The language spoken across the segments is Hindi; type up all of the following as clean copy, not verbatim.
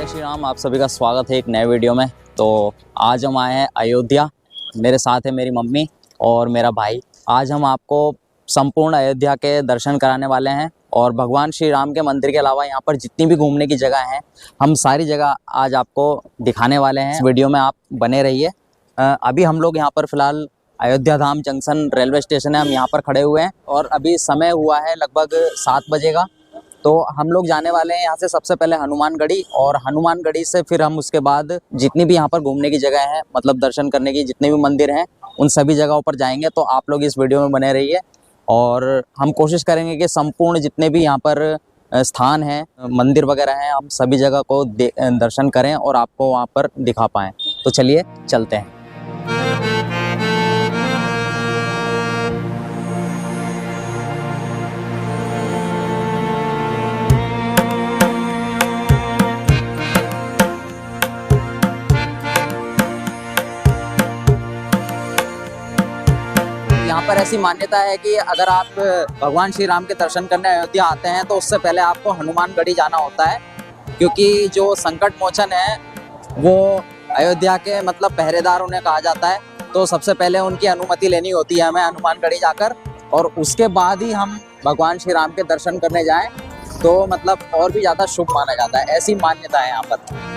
जय श्री राम। आप सभी का स्वागत है एक नए वीडियो में। तो आज हम आए हैं अयोध्या। मेरे साथ है मेरी मम्मी और मेरा भाई। आज हम आपको संपूर्ण अयोध्या के दर्शन कराने वाले हैं और भगवान श्री राम के मंदिर के अलावा यहाँ पर जितनी भी घूमने की जगह हैं हम सारी जगह आज आपको दिखाने वाले हैं। इस वीडियो में आप बने रहिए। अभी हम लोग यहाँ पर फिलहाल अयोध्या धाम जंक्शन रेलवे स्टेशन है, हम यहाँ पर खड़े हुए हैं और अभी समय हुआ है लगभग 7 बजे का। तो हम लोग जाने वाले हैं यहाँ से सबसे पहले हनुमानगढ़ी, और हनुमानगढ़ी से फिर हम उसके बाद जितनी भी यहाँ पर घूमने की जगह है, मतलब दर्शन करने की जितने भी मंदिर हैं, उन सभी जगहों पर जाएंगे। तो आप लोग इस वीडियो में बने रहिए और हम कोशिश करेंगे कि संपूर्ण जितने भी यहाँ पर स्थान हैं, मंदिर वगैरह हैं, हम सभी जगह को दर्शन करें और आपको वहाँ पर दिखा पाएँ। तो चलिए चलते हैं। यहाँ पर ऐसी मान्यता है कि अगर आप भगवान श्री राम के दर्शन करने अयोध्या आते हैं तो उससे पहले आपको हनुमानगढ़ी जाना होता है, क्योंकि जो संकट मोचन है वो अयोध्या के मतलब पहरेदार उन्हें कहा जाता है। तो सबसे पहले उनकी अनुमति लेनी होती है हमें हनुमानगढ़ी जाकर, और उसके बाद ही हम भगवान श्री राम के दर्शन करने जाएं तो मतलब और भी ज़्यादा शुभ माना जाता है। ऐसी मान्यता है यहाँ पर।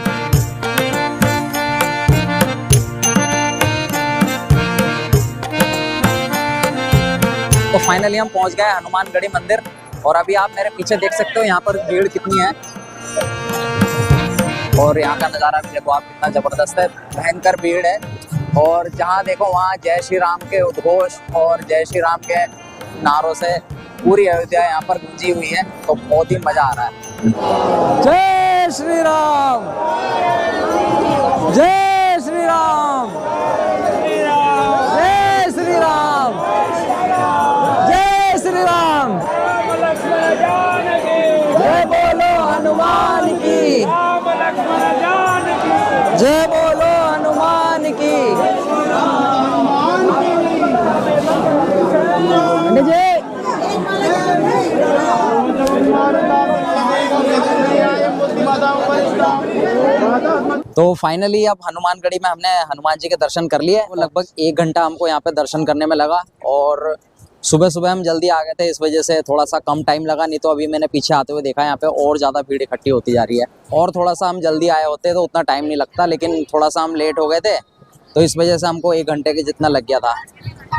तो फाइनली हम पहुंच गए हनुमानगढ़ी मंदिर, और अभी आप मेरे पीछे देख सकते हो यहाँ पर भीड़ कितनी है और यहाँ का नज़ारा भी देखो आप कितना ज़बरदस्त है। भयंकर भीड़ है और जहाँ देखो वहाँ जय श्री राम के उद्घोष और जय श्री राम के नारों से पूरी अयोध्या यहाँ पर गूंजी हुई है। तो बहुत ही मज़ा आ रहा है। जय श्री राम, जय श्री राम, जय श्री राम, जय बोलो हनुमान की, जय बोलो हनुमान की। तो फाइनली अब हनुमानगढ़ी में हमने हनुमान जी के दर्शन कर लिए। लगभग 1 घंटा हमको यहाँ पे दर्शन करने में लगा, और सुबह सुबह हम जल्दी आ गए थे, इस वजह से थोड़ा सा कम टाइम लगा। नहीं तो अभी मैंने पीछे आते हुए देखा यहाँ पे और ज़्यादा भीड़ इकट्ठी होती जा रही है। और थोड़ा सा हम जल्दी आए होते तो उतना टाइम नहीं लगता, लेकिन थोड़ा सा हम लेट हो गए थे तो इस वजह से हमको 1 घंटे के जितना लग गया था।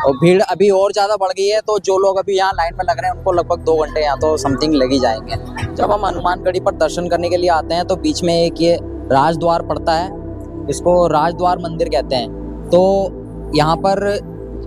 और भीड़ अभी और ज़्यादा बढ़ गई है, तो जो लोग अभी यहाँ लाइन में लग रहे हैं उनको लगभग 2 घंटे यहाँ तो समथिंग लग ही जाएंगे। जब हम हनुमानगढ़ी पर दर्शन करने के लिए आते हैं तो बीच में एक ये राजद्वार पड़ता है, इसको राजद्वार मंदिर कहते हैं। तो यहाँ पर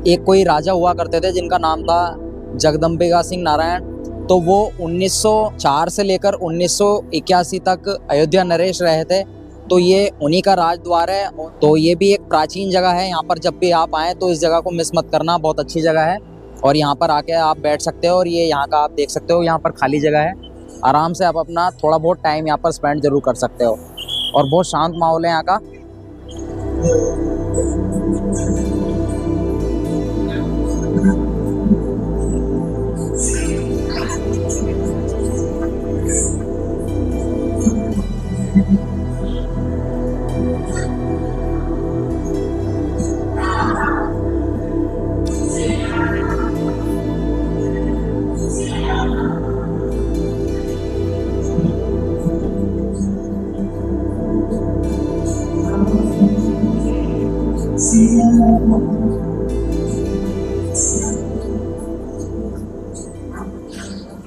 एक कोई राजा हुआ करते थे जिनका नाम था जगदम्बिका सिंह नारायण। तो वो 1904 से लेकर 1981 तक अयोध्या नरेश रहे थे। तो ये उन्हीं का राजद्वार है। तो ये भी एक प्राचीन जगह है। यहाँ पर जब भी आप आएँ तो इस जगह को मिस मत करना, बहुत अच्छी जगह है। और यहाँ पर आके आप बैठ सकते हो, और ये यहाँ का आप देख सकते हो, यहाँ पर खाली जगह है, आराम से आप अपना थोड़ा बहुत टाइम यहाँ पर स्पेंड जरूर कर सकते हो। और बहुत शांत माहौल है यहाँ का।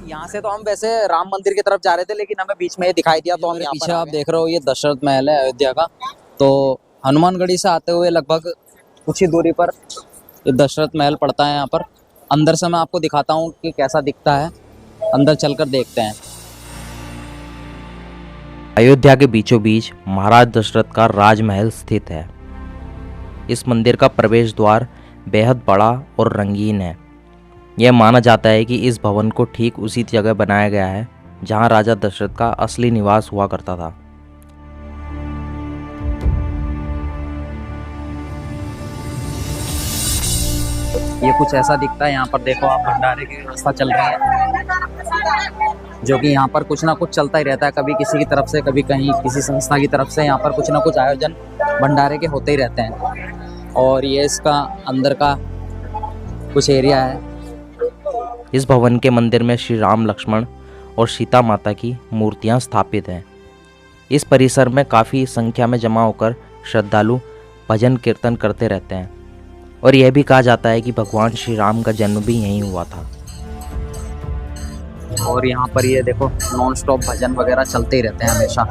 यहाँ से तो हम वैसे राम मंदिर की तरफ जा रहे थे, लेकिन हमें बीच में ये दिखाई दिया तो हम यहाँ पीछे आप देख रहे हो ये दशरथ महल है अयोध्या का। तो हनुमानगढ़ी से आते हुए लगभग कुछ ही दूरी पर ये दशरथ महल पड़ता है। यहाँ पर अंदर से मैं आपको दिखाता हूँ कि कैसा दिखता है, अंदर चलकर देखते हैं। अयोध्या के बीचों बीच महाराज दशरथ का राजमहल स्थित है। इस मंदिर का प्रवेश द्वार बेहद बड़ा और रंगीन है। यह माना जाता है कि इस भवन को ठीक उसी जगह बनाया गया है जहां राजा दशरथ का असली निवास हुआ करता था। ये कुछ ऐसा दिखता है। यहाँ पर देखो आप भंडारे की व्यवस्था चल रही है। जो कि यहाँ पर कुछ ना कुछ चलता ही रहता है, कभी किसी की तरफ से, कभी कहीं किसी संस्था की तरफ से यहाँ पर कुछ ना कुछ आयोजन भंडारे के होते ही रहते हैं। और ये इसका अंदर का कुछ एरिया है। इस भवन के मंदिर में श्री राम, लक्ष्मण और सीता माता की मूर्तियां स्थापित हैं। इस परिसर में काफ़ी संख्या में जमा होकर श्रद्धालु भजन कीर्तन करते रहते हैं और यह भी कहा जाता है कि भगवान श्री राम का जन्म भी यहीं हुआ था। और यहाँ पर ये देखो नॉन स्टॉप भजन वगैरह चलते ही रहते हैं हमेशा।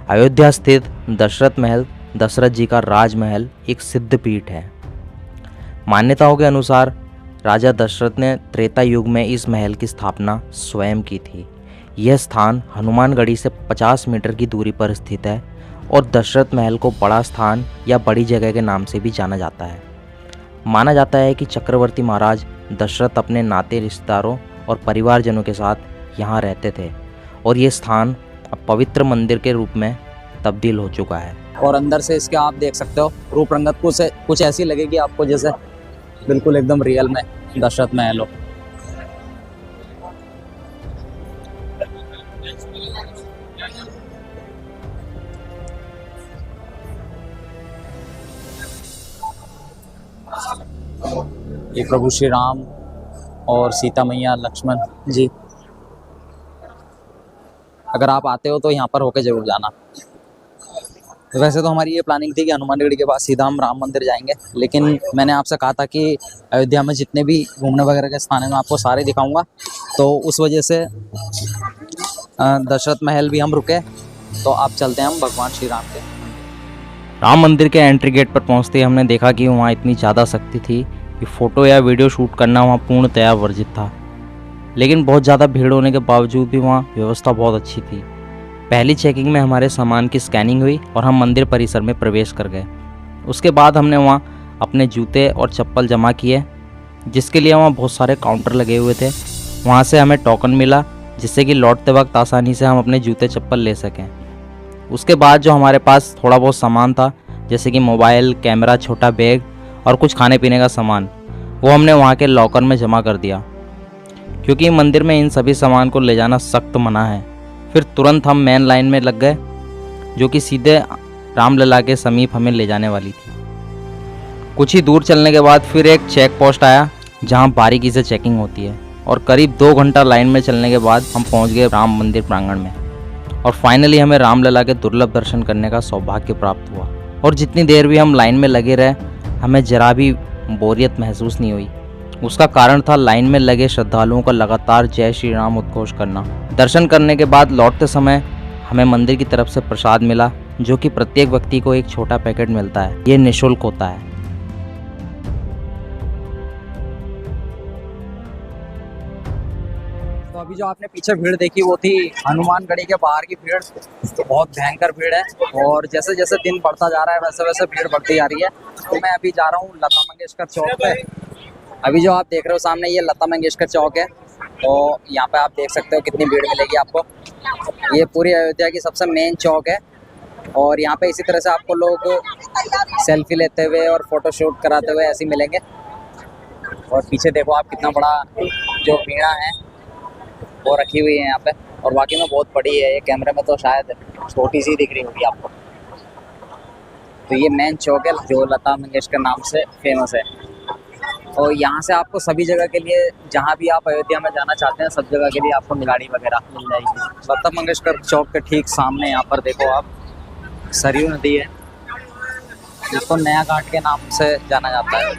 अयोध्या स्थित दशरथ महल दशरथ जी का राजमहल एक सिद्ध पीठ है। मान्यताओं के अनुसार राजा दशरथ ने त्रेता युग में इस महल की स्थापना स्वयं की थी। यह स्थान हनुमानगढ़ी से 50 मीटर की दूरी पर स्थित है और दशरथ महल को बड़ा स्थान या बड़ी जगह के नाम से भी जाना जाता है। माना जाता है कि चक्रवर्ती महाराज दशरथ अपने नाते रिश्तेदारों और परिवारजनों के साथ यहाँ रहते थे और ये स्थान अब पवित्र मंदिर के रूप में तब्दील हो चुका है। और अंदर से इसके आप देख सकते हो रूप रंगत कुछ ऐसी लगेगी आपको जैसे बिल्कुल एकदम रियल में दशरथ महल हो। ये प्रभु श्री राम और सीता मैया, लक्ष्मण जी। अगर आप आते हो तो यहाँ पर होके जरूर जाना। वैसे तो हमारी ये प्लानिंग थी कि हनुमानगढ़ी के बाद सीधा हम राम मंदिर जाएंगे, लेकिन मैंने आपसे कहा था कि अयोध्या में जितने भी घूमने वगैरह के स्थान हैं मैं आपको सारे दिखाऊंगा, तो उस वजह से दशरथ महल भी हम रुके। तो आप चलते हैं हम भगवान श्री राम के। राम मंदिर के एंट्री गेट पर पहुंचते ही हमने देखा कि वहाँ इतनी ज़्यादा शक्ति थी कि फ़ोटो या वीडियो शूट करना वहाँ पूर्णतया वर्जित था। लेकिन बहुत ज़्यादा भीड़ होने के बावजूद भी वहाँ व्यवस्था बहुत अच्छी थी। पहली चेकिंग में हमारे सामान की स्कैनिंग हुई और हम मंदिर परिसर में प्रवेश कर गए। उसके बाद हमने वहाँ अपने जूते और चप्पल जमा किए, जिसके लिए वहाँ बहुत सारे काउंटर लगे हुए थे। वहाँ से हमें टोकन मिला जिससे कि लौटते वक्त आसानी से हम अपने जूते चप्पल ले सकें। उसके बाद जो हमारे पास थोड़ा बहुत सामान था, जैसे कि मोबाइल, कैमरा, छोटा बैग और कुछ खाने पीने का सामान, वो हमने वहाँ के लॉकर में जमा कर दिया, क्योंकि मंदिर में इन सभी सामान को ले जाना सख्त मना है। फिर तुरंत हम मेन लाइन में लग गए, जो कि सीधे रामलला के समीप हमें ले जाने वाली थी। कुछ ही दूर चलने के बाद फिर एक चेक पोस्ट आया जहाँ बारीकी से चेकिंग होती है, और करीब 2 घंटा लाइन में चलने के बाद हम पहुँच गए राम मंदिर प्रांगण में। और फाइनली हमें रामलला के दुर्लभ दर्शन करने का सौभाग्य प्राप्त हुआ। और जितनी देर भी हम लाइन में लगे रहे, हमें जरा भी बोरियत महसूस नहीं हुई। उसका कारण था लाइन में लगे श्रद्धालुओं का लगातार जय श्री राम उद्घोष करना। दर्शन करने के बाद लौटते समय हमें मंदिर की तरफ से प्रसाद मिला, जो कि प्रत्येक व्यक्ति को एक छोटा पैकेट मिलता है। ये निःशुल्क होता है। तो अभी जो आपने पीछे भीड़ देखी वो थी हनुमानगढ़ी के बाहर की भीड़। तो बहुत भयंकर भीड़ है, और जैसे जैसे दिन बढ़ता जा रहा है वैसे वैसे भीड़ बढ़ती जा रही है। तो मैं अभी जा रहा हूँ लता मंगेशकर चौक पे। अभी जो आप देख रहे हो सामने, ये लता मंगेशकर चौक है। तो यहाँ पे आप देख सकते हो कितनी भीड़ मिलेगी आपको। ये पूरी अयोध्या की सबसे मेन चौक है, और यहाँ पे इसी तरह से आपको लोग सेल्फी लेते हुए और फोटो शूट कराते हुए ऐसे ही मिलेंगे। और पीछे देखो आप कितना बड़ा जो वीणा है वो रखी हुई है यहाँ पे, और वाकई में बहुत बड़ी है। ये कैमरे में तो शायद छोटी सी दिख रही होगी आपको। तो ये मेन चौक है जो लता मंगेशकर नाम से फेमस है। और यहाँ से आपको सभी जगह के लिए, जहाँ भी आप अयोध्या में जाना चाहते हैं, सब जगह के लिए आपको गाड़ी वगैरह मिल जाएगी। लता मंगेशकर चौक के ठीक सामने यहाँ पर देखो आप सरयू नदी है, जिसको नया घाट के नाम से जाना जाता है।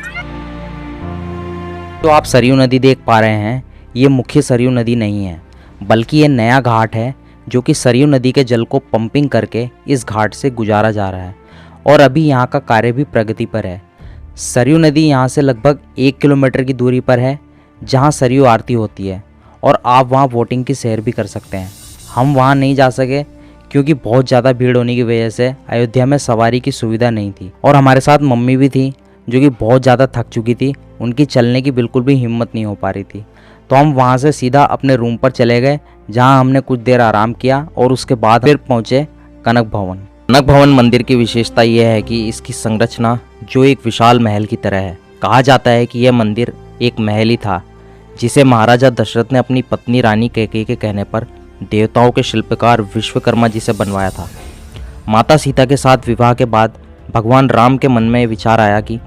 तो आप सरयू नदी देख पा रहे हैं, ये मुख्य सरयू नदी नहीं है, बल्कि ये नया घाट है जो कि सरयू नदी के जल को पंपिंग करके इस घाट से गुजारा जा रहा है, और अभी यहाँ का कार्य भी प्रगति पर है। सरयू नदी यहाँ से लगभग 1 किलोमीटर की दूरी पर है, जहाँ सरयू आरती होती है, और आप वहाँ बोटिंग की सैर भी कर सकते हैं। हम वहाँ नहीं जा सके क्योंकि बहुत ज़्यादा भीड़ होने की वजह से अयोध्या में सवारी की सुविधा नहीं थी, और हमारे साथ मम्मी भी थी जो कि बहुत ज़्यादा थक चुकी थी। उनकी चलने की बिल्कुल भी हिम्मत नहीं हो पा रही थी। तो हम वहाँ से सीधा अपने रूम पर चले गए, जहाँ हमने कुछ देर आराम किया और उसके बाद फिर पहुँचे कनक भवन। कनक भवन मंदिर की विशेषता यह है कि इसकी संरचना जो एक विशाल महल की तरह है। कहा जाता है कि यह मंदिर एक महल ही था जिसे महाराजा दशरथ ने अपनी पत्नी रानी कैकेयी के कहने पर देवताओं के शिल्पकार विश्वकर्मा जी से बनवाया था। माता सीता के साथ विवाह के बाद भगवान राम के मन में ये विचार आया कि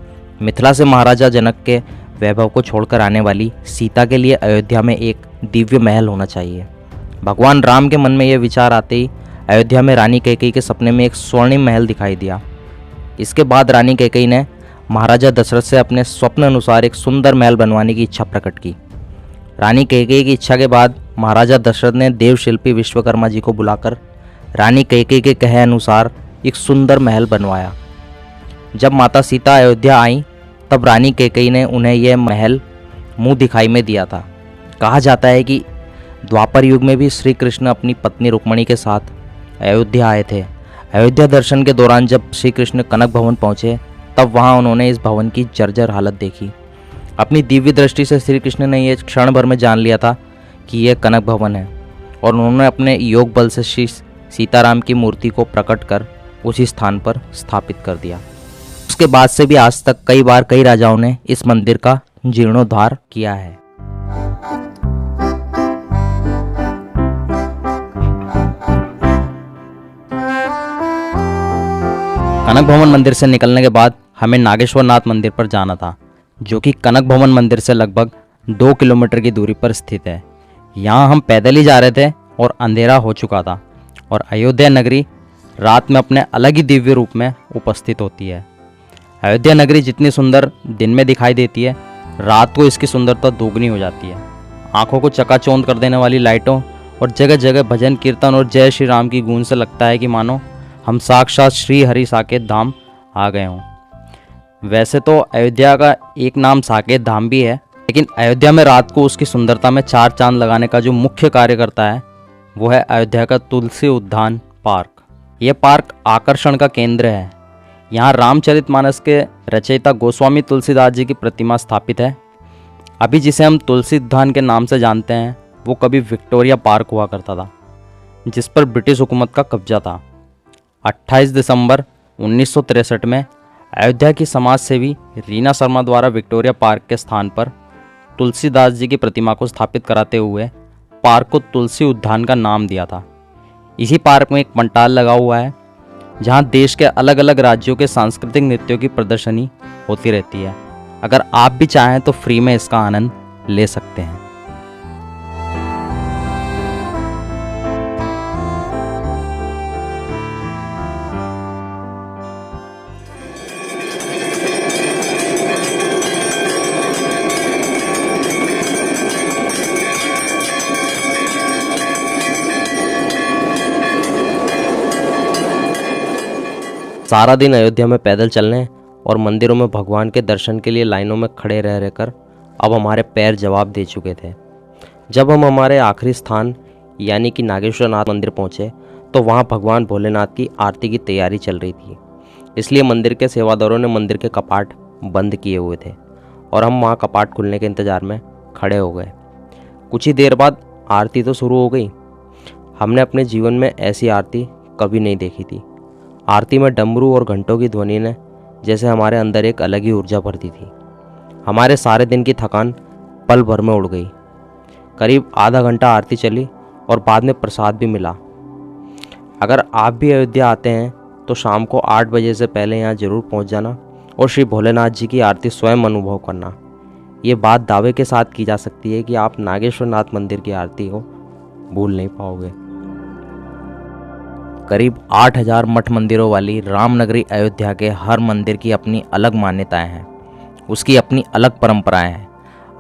मिथिला से महाराजा जनक के वैभव को छोड़कर आने वाली सीता के लिए अयोध्या में एक दिव्य महल होना चाहिए। भगवान राम के मन में यह विचार आते ही अयोध्या में रानी कैकेयी के सपने में एक स्वर्णिम महल दिखाई दिया। इसके बाद रानी कैकेयी ने महाराजा दशरथ से अपने स्वप्न अनुसार एक सुंदर महल बनवाने की इच्छा प्रकट की। रानी कैकेयी की इच्छा के बाद महाराजा दशरथ ने देवशिल्पी विश्वकर्मा जी को बुलाकर रानी कैकेयी के कहे अनुसार एक सुंदर महल बनवाया। जब माता सीता अयोध्या आई तब रानी कैकेयी ने उन्हें यह महल मुंह दिखाई में दिया था। कहा जाता है कि द्वापर युग में भी श्री कृष्ण अपनी पत्नी रुक्मणी के साथ अयोध्या आए थे। अयोध्या दर्शन के दौरान जब श्री कृष्ण कनक भवन पहुंचे तब वहां उन्होंने इस भवन की जर्जर हालत देखी। अपनी दिव्य दृष्टि से श्री कृष्ण ने यह क्षण भर में जान लिया था कि यह कनक भवन है और उन्होंने अपने योग बल से श्री सीताराम की मूर्ति को प्रकट कर उसी स्थान पर स्थापित कर दिया। उसके बाद से भी आज तक कई बार कई राजाओं ने इस मंदिर का जीर्णोद्धार किया है। कनक भवन मंदिर से निकलने के बाद हमें नागेश्वर नाथ मंदिर पर जाना था, जो कि कनक भवन मंदिर से लगभग 2 किलोमीटर की दूरी पर स्थित है। यहाँ हम पैदल ही जा रहे थे और अंधेरा हो चुका था और अयोध्या नगरी रात में अपने अलग ही दिव्य रूप में उपस्थित होती है। अयोध्या नगरी जितनी सुंदर दिन में दिखाई देती है, रात को इसकी सुंदरता दोगुनी हो जाती है। आंखों को चकाचौंध कर देने वाली लाइटों और जगह जगह भजन कीर्तन और जय श्री राम की गूंज से लगता है कि मानो हम साक्षात श्री हरि साकेत धाम आ गए हों। वैसे तो अयोध्या का एक नाम साकेत धाम भी है, लेकिन अयोध्या में रात को उसकी सुंदरता में 4 चांद लगाने का जो मुख्य कार्य करता है वो है अयोध्या का तुलसी उद्यान पार्क। यह पार्क आकर्षण का केंद्र है। यहाँ रामचरितमानस के रचयिता गोस्वामी तुलसीदास जी की प्रतिमा स्थापित है। अभी जिसे हम तुलसी उद्यान के नाम से जानते हैं वो कभी विक्टोरिया पार्क हुआ करता था, जिस पर ब्रिटिश हुकूमत का कब्जा था। 28 दिसंबर 1963 में अयोध्या की समाज सेवी रीना शर्मा द्वारा विक्टोरिया पार्क के स्थान पर तुलसीदास जी की प्रतिमा को स्थापित कराते हुए पार्क को तुलसी उद्यान का नाम दिया था। इसी पार्क में एक पंडाल लगा हुआ है जहां देश के अलग अलग राज्यों के सांस्कृतिक नृत्यों की प्रदर्शनी होती रहती है। अगर आप भी चाहें तो फ्री में इसका आनंद ले सकते हैं। सारा दिन अयोध्या में पैदल चलने और मंदिरों में भगवान के दर्शन के लिए लाइनों में खड़े रह रहकर अब हमारे पैर जवाब दे चुके थे। जब हम हमारे आखिरी स्थान यानी कि नागेश्वर नाथ मंदिर पहुंचे तो वहां भगवान भोलेनाथ की आरती की तैयारी चल रही थी, इसलिए मंदिर के सेवादारों ने मंदिर के कपाट बंद किए हुए थे और हम वहां कपाट खुलने के इंतजार में खड़े हो गए। कुछ ही देर बाद आरती तो शुरू हो गई। हमने अपने जीवन में ऐसी आरती कभी नहीं देखी थी। आरती में डमरू और घंटों की ध्वनि ने जैसे हमारे अंदर एक अलग ही ऊर्जा भरती थी। हमारे सारे दिन की थकान पल भर में उड़ गई। करीब आधा घंटा आरती चली और बाद में प्रसाद भी मिला। अगर आप भी अयोध्या आते हैं तो शाम को 8 बजे से पहले यहाँ जरूर पहुँच जाना और श्री भोलेनाथ जी की आरती स्वयं अनुभव करना। ये बात दावे के साथ की जा सकती है कि आप नागेश्वर नाथ मंदिर की आरती को भूल नहीं पाओगे। करीब 8000 मठ मंदिरों वाली रामनगरी अयोध्या के हर मंदिर की अपनी अलग मान्यताएं हैं, उसकी अपनी अलग परंपराएं हैं।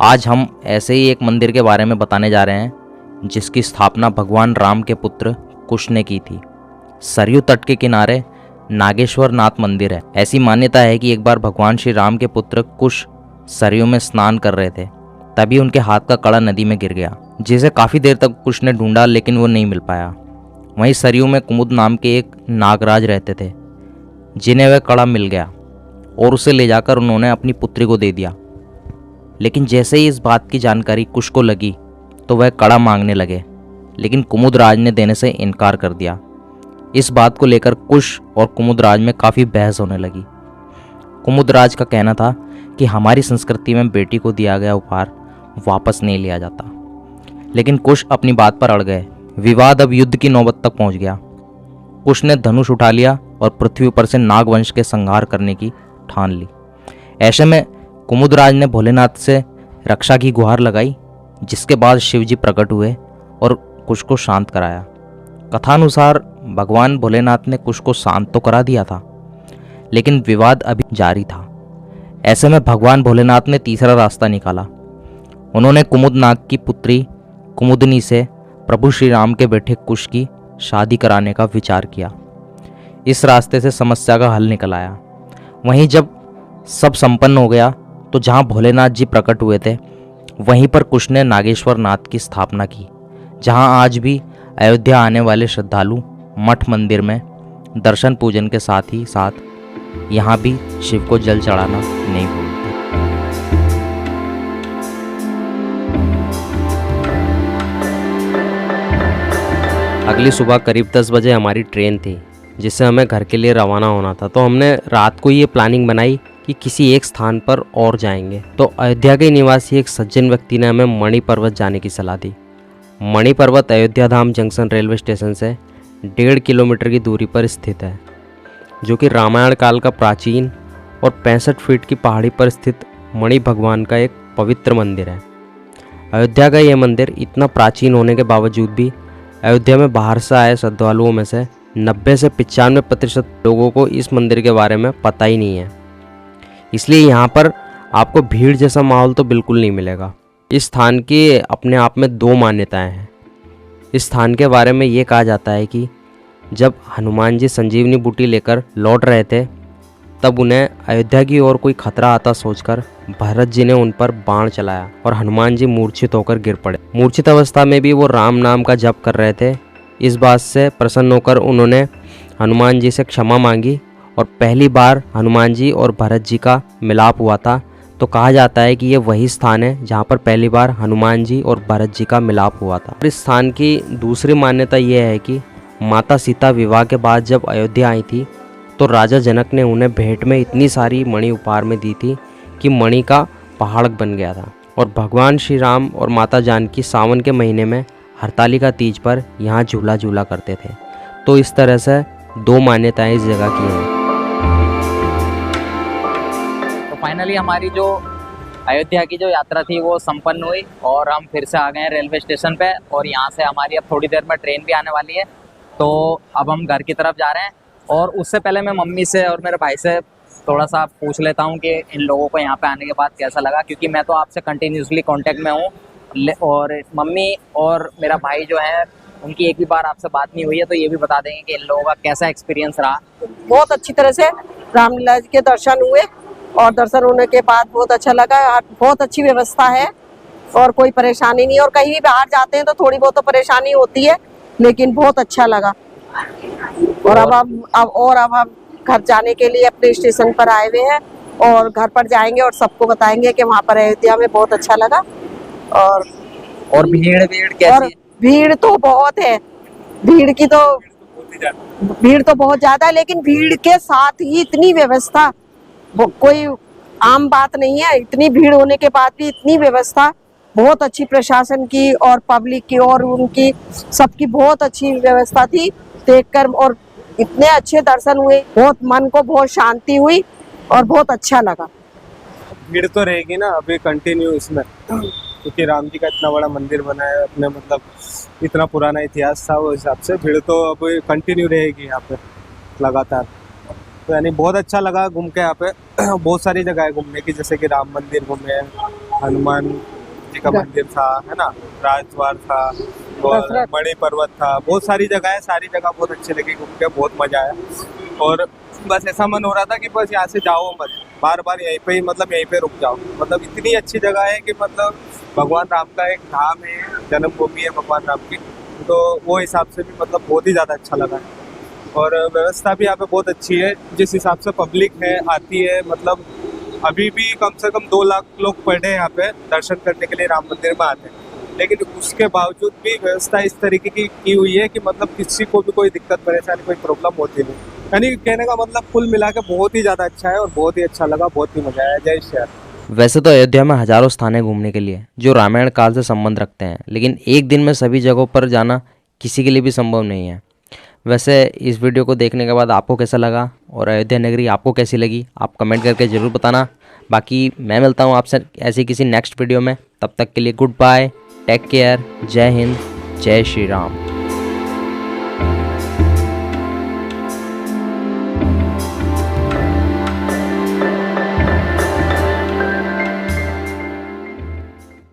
आज हम ऐसे ही एक मंदिर के बारे में बताने जा रहे हैं जिसकी स्थापना भगवान राम के पुत्र कुश ने की थी। सरयू तट के किनारे नागेश्वर नाथ मंदिर है। ऐसी मान्यता है कि एक बार भगवान श्री राम के पुत्र कुश सरयू में स्नान कर रहे थे, तभी उनके हाथ का कड़ा नदी में गिर गया, जिसे काफ़ी देर तक कुश ने ढूंढा लेकिन वो नहीं मिल पाया। वहीं सरयू में कुमुद नाम के एक नागराज रहते थे, जिन्हें वह कड़ा मिल गया और उसे ले जाकर उन्होंने अपनी पुत्री को दे दिया। लेकिन जैसे ही इस बात की जानकारी कुश को लगी तो वह कड़ा मांगने लगे, लेकिन कुमुद राज ने देने से इनकार कर दिया। इस बात को लेकर कुश और कुमुदराज में काफ़ी बहस होने लगी। कुमुदराज का कहना था कि हमारी संस्कृति में बेटी को दिया गया उपहार वापस नहीं लिया जाता, लेकिन कुश अपनी बात पर अड़ गए। विवाद अब युद्ध की नौबत तक पहुंच गया। कुश ने धनुष उठा लिया और पृथ्वी पर से नागवंश के संहार करने की ठान ली। ऐसे में कुमुदराज ने भोलेनाथ से रक्षा की गुहार लगाई, जिसके बाद शिवजी प्रकट हुए और कुश को शांत कराया। कथानुसार भगवान भोलेनाथ ने कुश को शांत तो करा दिया था, लेकिन विवाद अभी जारी था। ऐसे में भगवान भोलेनाथ ने तीसरा रास्ता निकाला। उन्होंने कुमुदनाग की पुत्री कुमुदनी से प्रभु श्री राम के बेटे कुश की शादी कराने का विचार किया। इस रास्ते से समस्या का हल निकल आया। वहीं जब सब संपन्न हो गया तो जहां भोलेनाथ जी प्रकट हुए थे, वहीं पर कुश ने नागेश्वर नाथ की स्थापना की, जहां आज भी अयोध्या आने वाले श्रद्धालु मठ मंदिर में दर्शन पूजन के साथ ही साथ यहाँ भी शिव को जल चढ़ाना नहीं भूलते। अगली सुबह करीब 10 बजे हमारी ट्रेन थी, जिससे हमें घर के लिए रवाना होना था। तो हमने रात को ये प्लानिंग बनाई कि किसी एक स्थान पर और जाएंगे। तो अयोध्या के निवासी एक सज्जन व्यक्ति ने हमें मणि पर्वत जाने की सलाह दी। मणि पर्वत अयोध्या धाम जंक्शन रेलवे स्टेशन से 1.5 किलोमीटर की दूरी पर स्थित है, जो कि रामायण काल का प्राचीन और 65 फीट की पहाड़ी पर स्थित मणि भगवान का एक पवित्र मंदिर है। अयोध्या का यह मंदिर इतना प्राचीन होने के बावजूद भी अयोध्या में बाहर से आए श्रद्धालुओं में से 90 से 95% लोगों को इस मंदिर के बारे में पता ही नहीं है। इसलिए यहाँ पर आपको भीड़ जैसा माहौल तो बिल्कुल नहीं मिलेगा। इस स्थान की अपने आप में 2 मान्यताएं हैं। इस स्थान के बारे में ये कहा जाता है कि जब हनुमान जी संजीवनी बूटी लेकर लौट रहे थे, तब उन्हें अयोध्या की ओर कोई खतरा आता सोचकर भरत जी ने उन पर बाण चलाया और हनुमान जी मूर्छित होकर गिर पड़े। मूर्छित अवस्था में भी वो राम नाम का जप कर रहे थे। इस बात से प्रसन्न होकर उन्होंने हनुमान जी से क्षमा मांगी और पहली बार हनुमान जी और भरत जी का मिलाप हुआ था। तो कहा जाता है कि ये वही स्थान है जहाँ पर पहली बार हनुमान जी और भरत जी का मिलाप हुआ था। इस स्थान की दूसरी मान्यता यह है कि माता सीता विवाह के बाद जब अयोध्या आई थी, तो राजा जनक ने उन्हें भेंट में इतनी सारी मणि उपहार में दी थी कि मणि का पहाड़ बन गया था। और भगवान श्री राम और माता जानकी सावन के महीने में हरतालिका तीज पर यहाँ झूला झूला करते थे। तो इस तरह से 2 मान्यताएं इस जगह की हैं। तो फाइनली हमारी जो अयोध्या की जो यात्रा थी वो संपन्न हुई और हम फिर से आ गए हैं रेलवे स्टेशन पे। और यहाँ से हमारी अब थोड़ी देर में ट्रेन भी आने वाली है, तो अब हम घर की तरफ जा रहे हैं। और उससे पहले मैं मम्मी से और मेरे भाई से थोड़ा सा पूछ लेता हूँ कि इन लोगों को यहाँ पे आने के बाद कैसा लगा, क्योंकि मैं तो आपसे कंटिन्यूसली कांटेक्ट में हूँ और मम्मी और मेरा भाई जो है उनकी एक भी बार आपसे बात नहीं हुई है, तो ये भी बता देंगे कि इन लोगों का कैसा एक्सपीरियंस रहा। बहुत अच्छी तरह से रामलीला के दर्शन हुए और दर्शन होने के बाद बहुत अच्छा लगा। बहुत अच्छी व्यवस्था है और कोई परेशानी नहीं। और कहीं भी बाहर जाते हैं तो थोड़ी बहुत तो परेशानी होती है, लेकिन बहुत अच्छा लगा। और अब हम घर जाने के लिए अपने स्टेशन पर आए हुए हैं और घर पर जाएंगे और सबको बताएंगे कि वहाँ पर अयोध्या में बहुत अच्छा लगा। और भीड़ कैसी है? भीड़ तो बहुत है। भीड़ तो बहुत ज्यादा है, लेकिन भीड़ के साथ ही इतनी व्यवस्था कोई आम बात नहीं है। इतनी भीड़ होने के बाद भी इतनी व्यवस्था, बहुत अच्छी प्रशासन की और पब्लिक की और उनकी सबकी बहुत अच्छी व्यवस्था थी देखकर। और इतने अच्छे दर्शन हुए, बहुत मन को बहुत शांति हुई और बहुत अच्छा लगा। भीड़ तो रहेगी ना अभी कंटिन्यू इसमें, क्योंकि राम जी का इतना बड़ा मंदिर बना है, अपने मतलब इतना पुराना इतिहास था, वो हिसाब से भीड़ तो अभी कंटिन्यू रहेगी यहाँ पे लगातार। तो यानी बहुत अच्छा लगा घूम के यहाँ पे। बहुत सारी जगह है घूमने की, जैसे कि राम मंदिर घूमे, हनुमान जी का मंदिर था, है ना, राजद्वार था और मणि पर्वत था। बहुत सारी जगह है, सारी जगह बहुत अच्छी लगी घूम के, बहुत मजा आया। और बस ऐसा मन हो रहा था कि बस यहाँ से जाओ मत, बार बार यहीं पे ही, मतलब यहीं पे रुक जाओ। मतलब इतनी अच्छी जगह है कि मतलब भगवान राम का एक धाम है, जन्मभूमि है भगवान राम की, तो वो हिसाब से भी मतलब बहुत ही ज़्यादा अच्छा लगा। और व्यवस्था भी यहाँ पे बहुत अच्छी है। जिस हिसाब से पब्लिक है आती है, मतलब अभी भी कम से कम 2 लाख लोग पर डे यहाँ पे दर्शन करने के लिए राम मंदिर में आते हैं। लेकिन उसके बावजूद भी व्यवस्था इस तरीके की हुई है कि मतलब किसी को भी कोई दिक्कत परेशानी कोई प्रॉब्लम होती नहीं। यानी कहने का मतलब कुल मिला के बहुत ही ज़्यादा अच्छा है और बहुत ही अच्छा लगा, बहुत ही मज़ा आया। जय श्री राम। वैसे तो अयोध्या में हजारों स्थान हैं घूमने के लिए जो रामायण काल से संबंध रखते हैं, लेकिन एक दिन में सभी जगहों पर जाना किसी के लिए भी संभव नहीं है। वैसे इस वीडियो को देखने के बाद आपको कैसा लगा और अयोध्या नगरी आपको कैसी लगी, आप कमेंट करके ज़रूर बताना। बाकी मैं मिलता हूँ आपसे ऐसे किसी नेक्स्ट वीडियो में, तब तक के लिए गुड बाय, टेक केयर, जय हिंद, जय श्री राम।